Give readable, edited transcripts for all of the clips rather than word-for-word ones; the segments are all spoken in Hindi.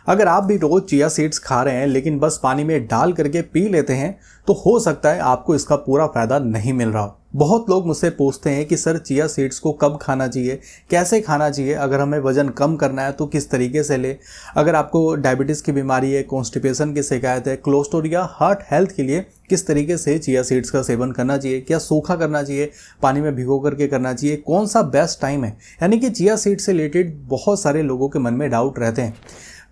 अगर आप भी रोज चिया सीड्स खा रहे हैं लेकिन बस पानी में डाल करके पी लेते हैं तो हो सकता है आपको इसका पूरा फायदा नहीं मिल रहा हो। बहुत लोग मुझसे पूछते हैं कि सर चिया सीड्स को कब खाना चाहिए, कैसे खाना चाहिए, अगर हमें वजन कम करना है तो किस तरीके से ले, अगर आपको डायबिटीज़ की बीमारी है, कॉन्स्टिपेशन की शिकायत है, कोलेस्ट्रॉल या हार्ट हेल्थ के लिए किस तरीके से चिया सीड्स का सेवन करना चाहिए, क्या सूखा करना चाहिए, पानी में भिगो करके करना चाहिए, कौन सा बेस्ट टाइम है। यानी कि चिया सीड्स से रिलेटेड बहुत सारे लोगों के मन में डाउट रहते हैं।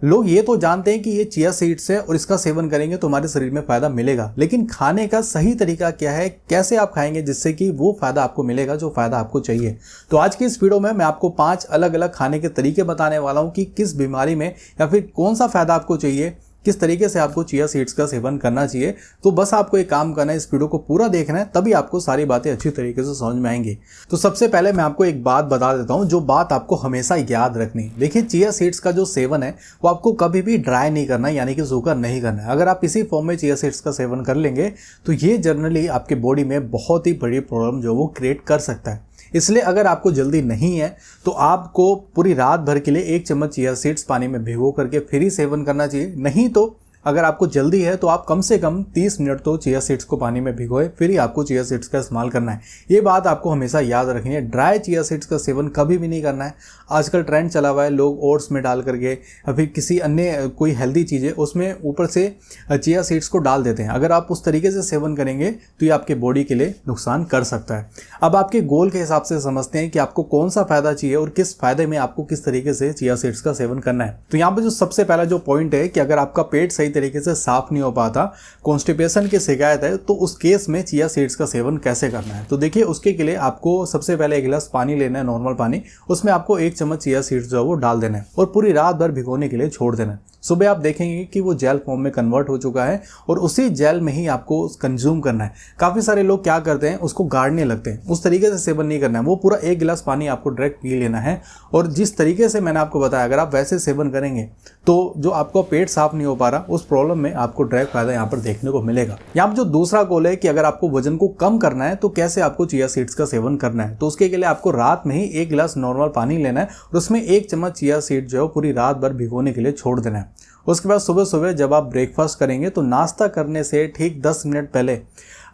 लोग ये तो जानते हैं कि ये चिया सीड्स है और इसका सेवन करेंगे तो हमारे शरीर में फ़ायदा मिलेगा, लेकिन खाने का सही तरीका क्या है, कैसे आप खाएंगे जिससे कि वो फ़ायदा आपको मिलेगा जो फ़ायदा आपको चाहिए। तो आज की इस वीडियो में मैं आपको 5 अलग अलग खाने के तरीके बताने वाला हूँ कि किस बीमारी में या फिर कौन सा फ़ायदा आपको चाहिए, किस तरीके से आपको चिया सीड्स का सेवन करना चाहिए। तो बस आपको एक काम करना है, इस वीडियो को पूरा देखना है, तभी आपको सारी बातें अच्छी तरीके से समझ में आएंगी। तो सबसे पहले मैं आपको एक बात बता देता हूं जो बात आपको हमेशा याद रखनी है। देखिए, चिया सीड्स का जो सेवन है वो आपको कभी भी ड्राई नहीं करना है, यानी कि सूखा नहीं करना है। अगर आप इसी फॉर्म में चिया सीड्स का सेवन कर लेंगे तो ये जनरली आपके बॉडी में बहुत ही बड़ी प्रॉब्लम जो वो क्रिएट कर सकता है। इसलिए अगर आपको जल्दी नहीं है तो आपको पूरी रात भर के लिए 1 चम्मच चिया सीड्स पानी में भिगो करके फिर ही सेवन करना चाहिए। नहीं तो अगर आपको जल्दी है तो आप कम से कम 30 मिनट तो चिया सीड्स को पानी में भिगोए, फिर ही आपको चिया सीड्स का इस्तेमाल करना है। ये बात आपको हमेशा याद रखनी है। ड्राई चिया सीड्स का सेवन कभी भी नहीं करना है। आजकल ट्रेंड चला हुआ है, लोग ओट्स में डाल करके या फिर किसी अन्य कोई हेल्दी चीज़ है उसमें ऊपर से चिया सीड्स को डाल देते हैं। अगर आप उस तरीके से सेवन करेंगे तो ये आपके बॉडी के लिए नुकसान कर सकता है। अब आपके गोल के हिसाब से समझते हैं कि आपको कौन सा फ़ायदा चाहिए और किस फायदे में आपको किस तरीके से चिया सीड्स का सेवन करना है। तो यहाँ पर जो सबसे पहला जो पॉइंट है कि अगर आपका पेट सही तरीके से साफ नहीं हो पाता, कॉन्स्टिपेशन की शिकायत है, तो उस केस में चिया सीड्स का सेवन कैसे करना है। तो देखिए, उसके के लिए आपको सबसे पहले 1 गिलास पानी लेना है, नॉर्मल पानी। उसमें आपको 1 चम्मच चिया सीड्स जो है वो डाल देना है और पूरी रात भर भिगोने के लिए छोड़ देना है। सुबह आप देखेंगे कि वो जेल फॉर्म में कन्वर्ट हो चुका है और उसी जेल में ही आपको कंज्यूम करना है। काफ़ी सारे लोग क्या करते हैं, उसको गाड़ने लगते हैं। उस तरीके से सेवन नहीं करना है। वो पूरा 1 गिलास पानी आपको डायरेक्ट पी लेना है और जिस तरीके से मैंने आपको बताया, अगर आप वैसे सेवन करेंगे तो जो आपका पेट साफ नहीं हो पा रहा, उस प्रॉब्लम में आपको डायरेक्ट फायदा यहाँ पर देखने को मिलेगा। यहाँ पर जो दूसरा गोल है कि अगर आपको वजन को कम करना है तो कैसे आपको चिया सीड्स का सेवन करना है। तो उसके लिए आपको रात में ही 1 गिलास नॉर्मल पानी लेना है और उसमें 1 चम्मच चिया सीड जो है पूरी रात भर भिगोने के लिए छोड़ देना है। उसके बाद सुबह सुबह जब आप ब्रेकफास्ट करेंगे तो नाश्ता करने से ठीक 10 मिनट पहले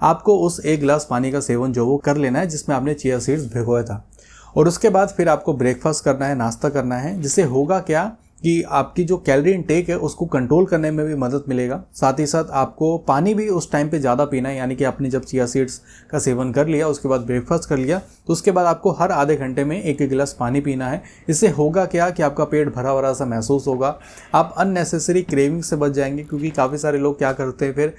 आपको उस 1 गिलास पानी का सेवन जो वो कर लेना है जिसमें आपने चिया सीड्स भिगोया था। और उसके बाद फिर आपको ब्रेकफास्ट करना है, नाश्ता करना है, जिससे होगा क्या कि आपकी जो कैलोरी इनटेक है उसको कंट्रोल करने में भी मदद मिलेगा। साथ ही साथ आपको पानी भी उस टाइम पे ज़्यादा पीना है, यानी कि आपने जब चिया सीड्स का सेवन कर लिया, उसके बाद ब्रेकफास्ट कर लिया, तो उसके बाद आपको हर आधे घंटे में 1 गिलास पानी पीना है। इससे होगा क्या कि आपका पेट भरा भरा सा महसूस होगा। आप अननेसेसरी क्रेविंग से बच जाएंगे, क्योंकि काफ़ी सारे लोग क्या करते हैं, फिर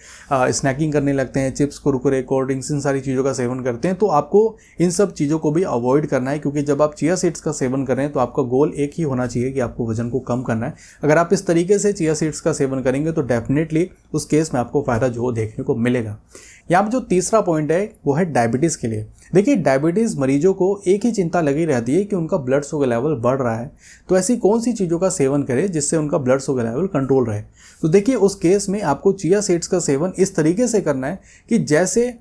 स्नैकिंग करने लगते हैं, चिप्स, कुरकुरे, कोल्ड ड्रिंक्स, इन सारी चीज़ों का सेवन करते हैं। तो आपको इन सब चीज़ों को भी अवॉइड करना है, क्योंकि जब आप चिया सीड्स का सेवन कर रहे हैं तो आपका गोल एक ही होना चाहिए कि आपको वजन को कम करना है। अगर आप इस तरीके से चिया सीड्स का सेवन करेंगे तो डेफिनेटली उस केस में आपको फ़ायदा जो देखने को मिलेगा। यहाँ पर जो तीसरा पॉइंट है वो है डायबिटीज़ के लिए। देखिए, डायबिटीज़ मरीजों को एक ही चिंता लगी रहती है कि उनका ब्लड शुगर लेवल बढ़ रहा है, तो ऐसी कौन सी चीज़ों का सेवन करें जिससे उनका ब्लड शुगर लेवल कंट्रोल रहे। तो देखिए, उस केस में आपको चिया सीड्स का सेवन इस तरीके से करना है कि जैसे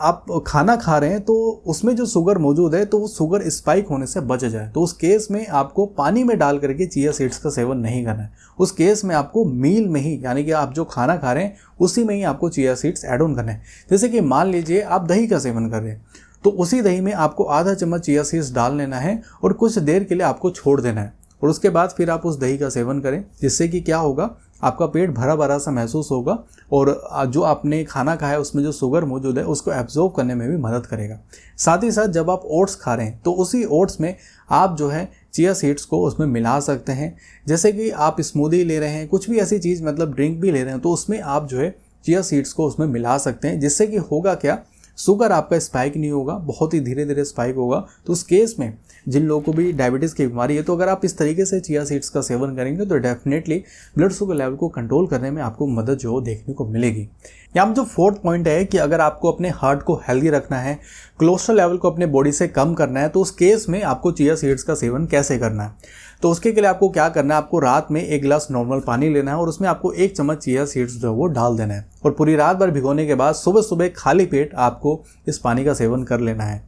आप खाना खा रहे हैं तो उसमें जो शुगर मौजूद है तो वो शुगर स्पाइक होने से बच जाए। तो उस केस में आपको पानी में डाल करके चिया सीड्स का सेवन नहीं करना है। उस केस में आपको मील में ही, यानी कि आप जो खाना खा रहे हैं उसी में ही आपको चिया सीड्स ऐड ऑन करना है। जैसे कि मान लीजिए आप दही का सेवन कर रहे हैं तो उसी दही में आपको आधा चम्मच चिया सीड्स डाल लेना है और कुछ देर के लिए आपको छोड़ देना है और उसके बाद फिर आप उस दही का सेवन करें, जिससे कि क्या होगा, आपका पेट भरा भरा सा महसूस होगा और जो आपने खाना खाया उसमें जो शुगर मौजूद है उसको एब्जॉर्ब करने में भी मदद करेगा। साथ ही साथ जब आप ओट्स खा रहे हैं तो उसी ओट्स में आप जो है चिया सीड्स को उसमें मिला सकते हैं। जैसे कि आप स्मूदी ले रहे हैं, कुछ भी ऐसी चीज़, मतलब ड्रिंक भी ले रहे हैं, तो उसमें आप जो है चिया सीड्स को उसमें मिला सकते हैं, जिससे कि होगा क्या, शुगर आपका स्पाइक नहीं होगा, बहुत ही धीरे धीरे स्पाइक होगा। तो उस केस में जिन लोगों को भी डायबिटीज़ की बीमारी है, तो अगर आप इस तरीके से चिया सीड्स का सेवन करेंगे तो डेफिनेटली ब्लड शुगर लेवल को कंट्रोल करने में आपको मदद जो देखने को मिलेगी। यहाँ पर जो 4th पॉइंट है कि अगर आपको अपने हार्ट को हेल्दी रखना है, कोलेस्ट्रॉल लेवल को अपने बॉडी से कम करना है, तो उस केस में आपको चिया सीड्स का सेवन कैसे करना है। तो उसके लिए आपको क्या करना है, आपको रात में 1 गिलास नॉर्मल पानी लेना है और उसमें आपको 1 चम्मच चिया सीड्स जो है वो डाल देना है और पूरी रात भर भिगोने के बाद सुबह सुबह खाली पेट आपको इस पानी का सेवन कर लेना है।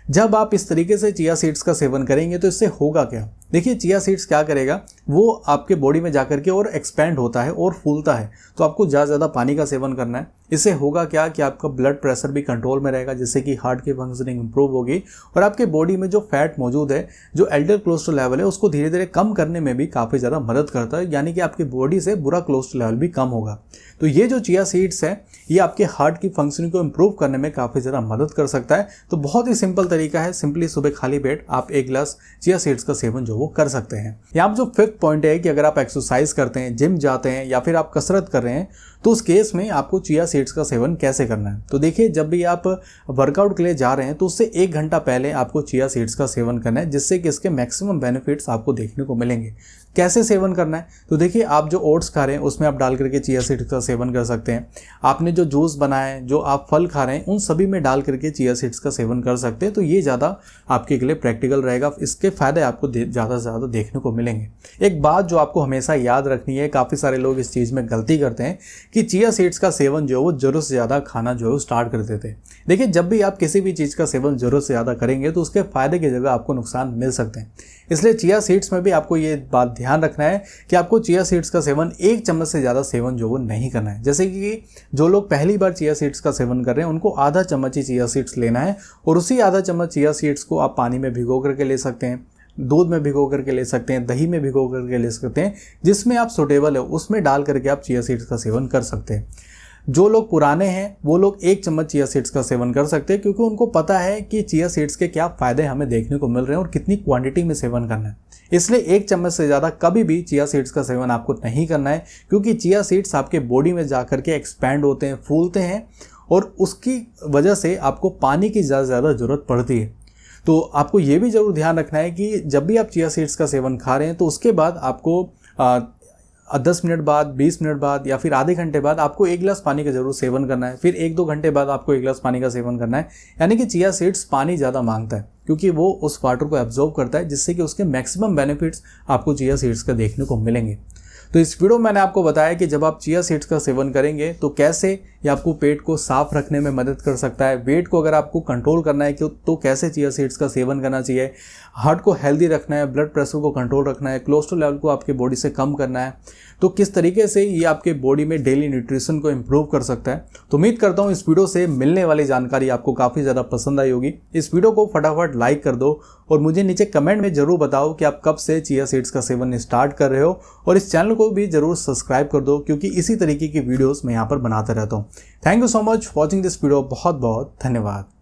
जब आप इस तरीके से चिया सीड्स का सेवन करेंगे तो इससे होगा क्या, देखिए चिया सीड्स क्या करेगा, वो आपके बॉडी में जाकर के और एक्सपैंड होता है और फूलता है। तो आपको ज़्यादा पानी का सेवन करना है। इससे होगा क्या कि आपका ब्लड प्रेशर भी कंट्रोल में रहेगा, जिससे कि हार्ट की फंक्शनिंग इंप्रूव होगी और आपके बॉडी में जो फैट मौजूद है, जो एल्डर कोलेस्ट्रॉल लेवल है, उसको धीरे धीरे कम करने में भी काफ़ी ज़्यादा मदद करता है, यानी कि आपकी बॉडी से बुरा कोलेस्ट्रॉल लेवल भी कम होगा। तो ये जो चिया सीड्स है ये आपके हार्ट की फंक्शनिंग को इंप्रूव करने में काफ़ी ज़्यादा मदद कर सकता है। तो बहुत ही सिंपल तरीका है, सिंपली सुबह खाली पेट आप 1 गिलास चिया सीड्स का सेवन जो वो कर सकते हैं। यहाँ जो 5th पॉइंट है कि अगर आप एक्सरसाइज करते हैं, जिम जाते हैं या फिर आप कसरत कर रहे हैं, तो उस केस में आपको चिया सीड्स का सेवन कैसे करना है। तो देखिए, जब भी आप वर्कआउट के लिए जा रहे हैं तो उससे 1 घंटा पहले आपको चिया सीड्स का सेवन करना है, जिससे कि इसके मैक्सिमम बेनिफिट्स आपको देखने को मिलेंगे। कैसे सेवन करना है, तो देखिए आप जो ओट्स खा रहे हैं उसमें आप डाल करके चिया सीड्स का सेवन कर सकते हैं। आपने जो जूस बनाया है, जो आप फल खा रहे हैं, उन सभी में डाल करके चिया सीड्स का सेवन कर सकते हैं। तो ये ज़्यादा आपके लिए प्रैक्टिकल रहेगा, इसके फ़ायदे आपको ज़्यादा से ज़्यादा देखने को मिलेंगे। एक बात जो आपको हमेशा याद रखनी है, काफ़ी सारे लोग इस चीज़ में गलती करते हैं कि चिया सीड्स का सेवन जो है वो ज़रूरत से ज़्यादा खाना जो है वो स्टार्ट कर देते हैं। देखिए, जब भी आप किसी भी चीज़ का सेवन ज़रूरत से ज़्यादा करेंगे तो उसके फ़ायदे की जगह आपको नुकसान मिल सकते हैं। इसलिए चिया सीड्स में भी आपको ये बात ध्यान रखना है कि आपको चिया सीड्स का सेवन 1 चम्मच से ज़्यादा सेवन जो वो नहीं करना है। जैसे कि जो लोग पहली बार चिया सीड्स का सेवन कर रहे हैं उनको आधा चम्मच ही चिया सीड्स लेना है और उसी आधा चम्मच चिया सीड्स को आप पानी में भिगो करके ले सकते हैं, दूध में भिगो करके ले सकते हैं, दही में भिगो करके ले सकते हैं, जिसमें आप सूटेबल है उसमें डाल करके आप चिया सीड्स का सेवन कर सकते हैं। जो लोग पुराने हैं वो लोग 1 चम्मच चिया सीड्स का सेवन कर सकते हैं, क्योंकि उनको पता है कि चिया सीड्स के क्या फ़ायदे हमें देखने को मिल रहे हैं और कितनी क्वांटिटी में सेवन करना है। इसलिए 1 चम्मच से ज़्यादा कभी भी चिया सीड्स का सेवन आपको नहीं करना है, क्योंकि चिया सीड्स आपके बॉडी में जा कर के एक्सपैंड होते हैं, फूलते हैं और उसकी वजह से आपको पानी की ज़्यादा ज़रूरत पड़ती है। तो आपको ये भी ज़रूर ध्यान रखना है कि जब भी आप चिया सीड्स का सेवन खा रहे हैं तो उसके बाद आपको 10 मिनट बाद, 20 मिनट बाद या फिर आधे घंटे बाद आपको 1 गिलास पानी का जरूर सेवन करना है। फिर 1-2 घंटे बाद आपको 1 गिलास पानी का सेवन करना है। यानी कि चिया सीड्स पानी ज़्यादा मांगता है, क्योंकि वो उस वाटर को एब्जॉर्ब करता है, जिससे कि उसके मैक्सिमम बेनिफिट्स आपको चिया सीड्स का देखने को मिलेंगे। तो इस वीडियो में मैंने आपको बताया कि जब आप चिया सीड्स का सेवन करेंगे तो कैसे ये आपको पेट को साफ रखने में मदद कर सकता है। वेट को अगर आपको कंट्रोल करना है तो कैसे चिया सीड्स का सेवन करना चाहिए। हार्ट को हेल्दी रखना है, ब्लड प्रेशर को कंट्रोल रखना है, कोलेस्ट्रॉल लेवल को आपके बॉडी से कम करना है, तो किस तरीके से ये आपके बॉडी में डेली न्यूट्रिशन को इंप्रूव कर सकता है। तो उम्मीद करता हूँ इस वीडियो से मिलने वाली जानकारी आपको काफ़ी ज़्यादा पसंद आई होगी। इस वीडियो को फटाफट लाइक कर दो और मुझे नीचे कमेंट में ज़रूर बताओ कि आप कब से चिया सीड्स का सेवन स्टार्ट कर रहे हो, और इस चैनल को भी ज़रूर सब्सक्राइब कर दो, क्योंकि इसी तरीके की वीडियोस मैं यहाँ पर बनाता रहता हूँ। Thank you so much watching this video. बहुत बहुत धन्यवाद।